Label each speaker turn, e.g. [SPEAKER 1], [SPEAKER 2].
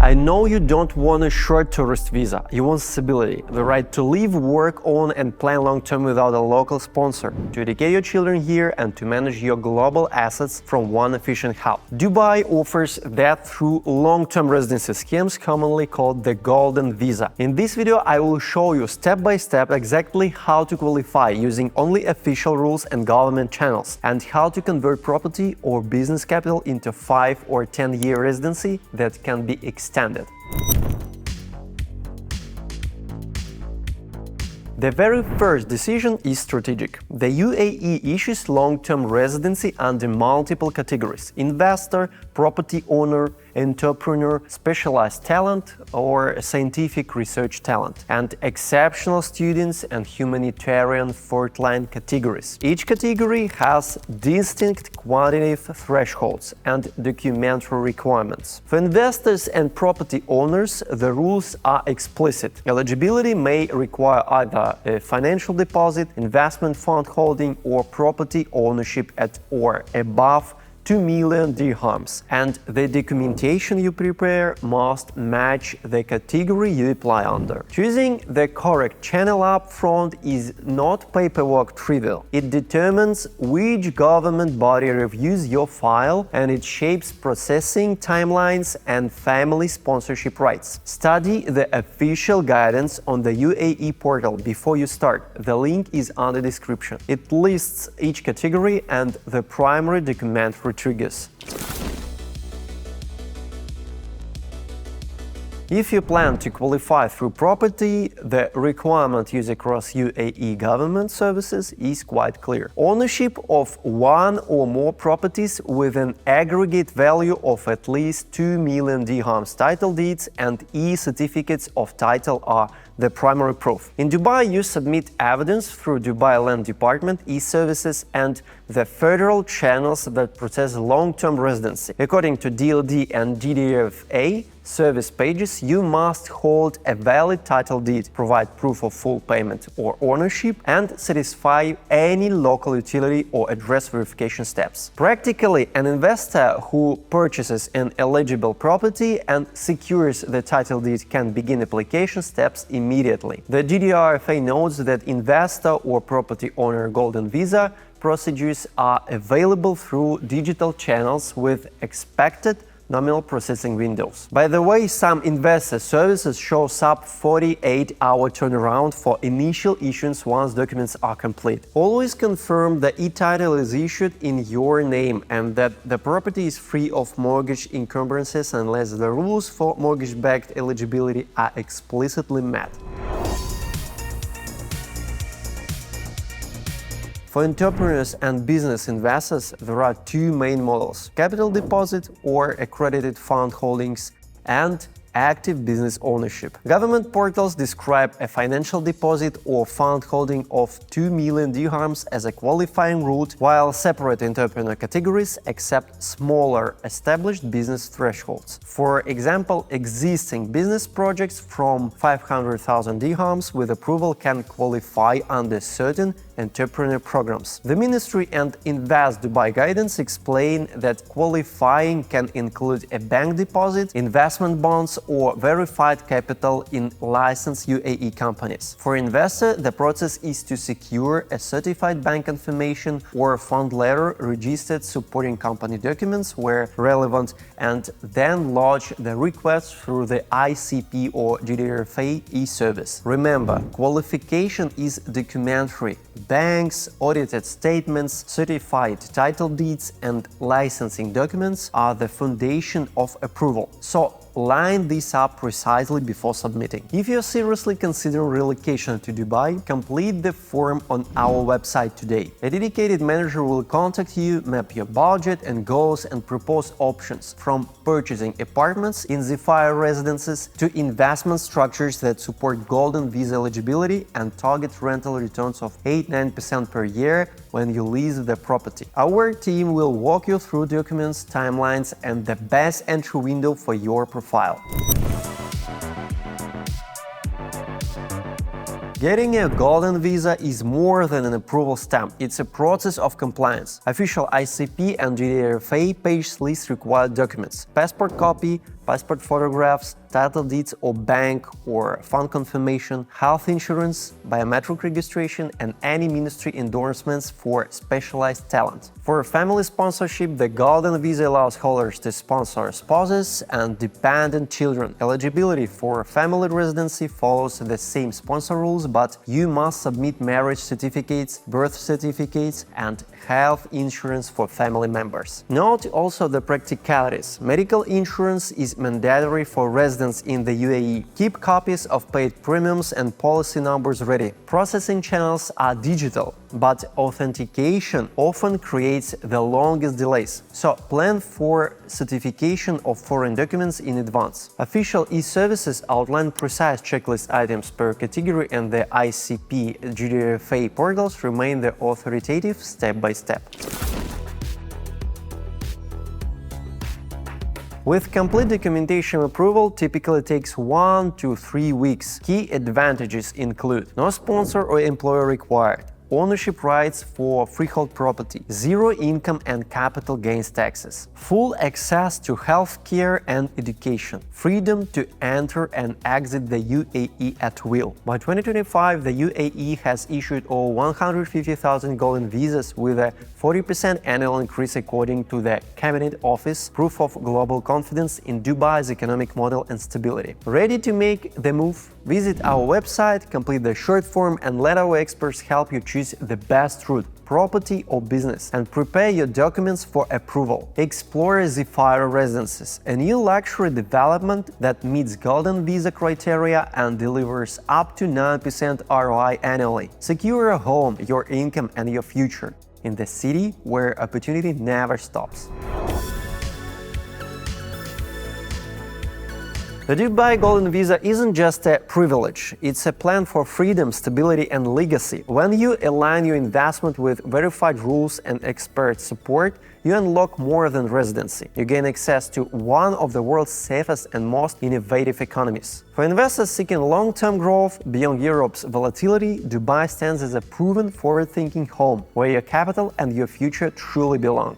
[SPEAKER 1] I know you don't want a short tourist visa. You want stability, the right to live, work, own and plan long-term without a local sponsor, to educate your children here and to manage your global assets from one efficient hub. Dubai offers that through long-term residency schemes commonly called the Gplden Visa. In this video, I will show you step by step exactly how to qualify using only official rules and government channels, and how to convert property or business capital into 5 or 10-year residency that can be extended. The very first decision is strategic. The UAE issues long-term residency under multiple categories: investor, property owner, entrepreneur, specialized talent, or scientific research talent, and exceptional students and humanitarian fourth-line categories. Each category has distinct quantitative thresholds and documentary requirements. For investors and property owners, the rules are explicit. Eligibility may require either a financial deposit, investment fund holding, or property ownership at or above 2 million dirhams, and the documentation you prepare must match the category you apply under. Choosing the correct channel up front is not paperwork trivial. It determines which government body reviews your file, and it shapes processing timelines and family sponsorship rights. Study the official guidance on the UAE portal before you start. The link is on the description. It lists each category and the primary documentary triggers. If you plan to qualify through property, the requirement used across UAE government services is quite clear. Ownership of one or more properties with an aggregate value of at least 2 million dirhams, title deeds and e-certificates of title are the primary proof. In Dubai, you submit evidence through Dubai Land Department, e-services and the federal channels that process long-term residency. According to DLD and DDFA service pages, you must hold a valid title deed, provide proof of full payment or ownership, and satisfy any local utility or address verification steps. Practically, an investor who purchases an eligible property and secures the title deed can begin application steps immediately. The DDRFA notes that investor or property owner Gplden Visa procedures are available through digital channels with expected nominal processing windows. By the way, some investor services show sub 48-hour turnaround for initial issuance once documents are complete. Always confirm the e-title is issued in your name and that the property is free of mortgage encumbrances unless the rules for mortgage-backed eligibility are explicitly met. For entrepreneurs and business investors, there are two main models: capital deposit or accredited fund holdings, and active business ownership. Government portals describe a financial deposit or fund holding of 2 million dirhams as a qualifying route, while separate entrepreneur categories accept smaller established business thresholds. For example, existing business projects from 500,000 dirhams with approval can qualify under certain entrepreneur programs. The Ministry and Invest Dubai guidance explain that qualifying can include a bank deposit, investment bonds, or verified capital in licensed UAE companies. For investor, the process is to secure a certified bank confirmation or fund letter registered supporting company documents where relevant, and then lodge the request through the ICP or DDRFA e-service. Remember, qualification is documentary. Banks, audited statements, certified title deeds, and licensing documents are the foundation of approval. So, line this up precisely before submitting. If you're seriously considering relocation to Dubai, complete the form on our website today. A dedicated manager will contact you, map your budget and goals, and propose options from purchasing apartments in Zephyr residences to investment structures that support Gplden Visa eligibility and target rental returns of 8–9% per year when you lease the property. Our team will walk you through documents, timelines, and the best entry window for your profile. Getting a Gplden Visa is more than an approval stamp, it's a process of compliance. Official ICP and DDRFA pages list required documents: passport copy, passport photographs, title deeds or bank or fund confirmation, health insurance, biometric registration, and any ministry endorsements for specialized talent. For family sponsorship, the Gplden Visa allows holders to sponsor spouses and dependent children. Eligibility for family residency follows the same sponsor rules, but you must submit marriage certificates, birth certificates, and health insurance for family members. Note also the practicalities. Medical insurance is mandatory for residents in the UAE. Keep copies of paid premiums and policy numbers ready. Processing channels are digital, but authentication often creates the longest delays. So plan for certification of foreign documents in advance. Official e-services outline precise checklist items per category, and the ICP GDFA portals remain the authoritative step by step. With complete documentation approval typically takes 1 to 3 weeks. Key advantages include no sponsor or employer required, ownership rights for freehold property, zero income and capital gains taxes, full access to healthcare and education, freedom to enter and exit the UAE at will. By 2025, the UAE has issued over 150,000 Gplden visas with a 40% annual increase according to the Cabinet Office, proof of global confidence in Dubai's economic model and stability. Ready to make the move? Visit our website, complete the short form, and let our experts help you choose the best route, property or business, and prepare your documents for approval. Explore Zephyr Residences, a new luxury development that meets Gplden Visa criteria and delivers up to 9% ROI annually. Secure a home, your income, and your future in the city where opportunity never stops. The Dubai Gplden Visa isn't just a privilege, it's a plan for freedom, stability, and legacy. When you align your investment with verified rules and expert support, you unlock more than residency. You gain access to one of the world's safest and most innovative economies. For investors seeking long-term growth beyond Europe's volatility, Dubai stands as a proven forward-thinking home where your capital and your future truly belong.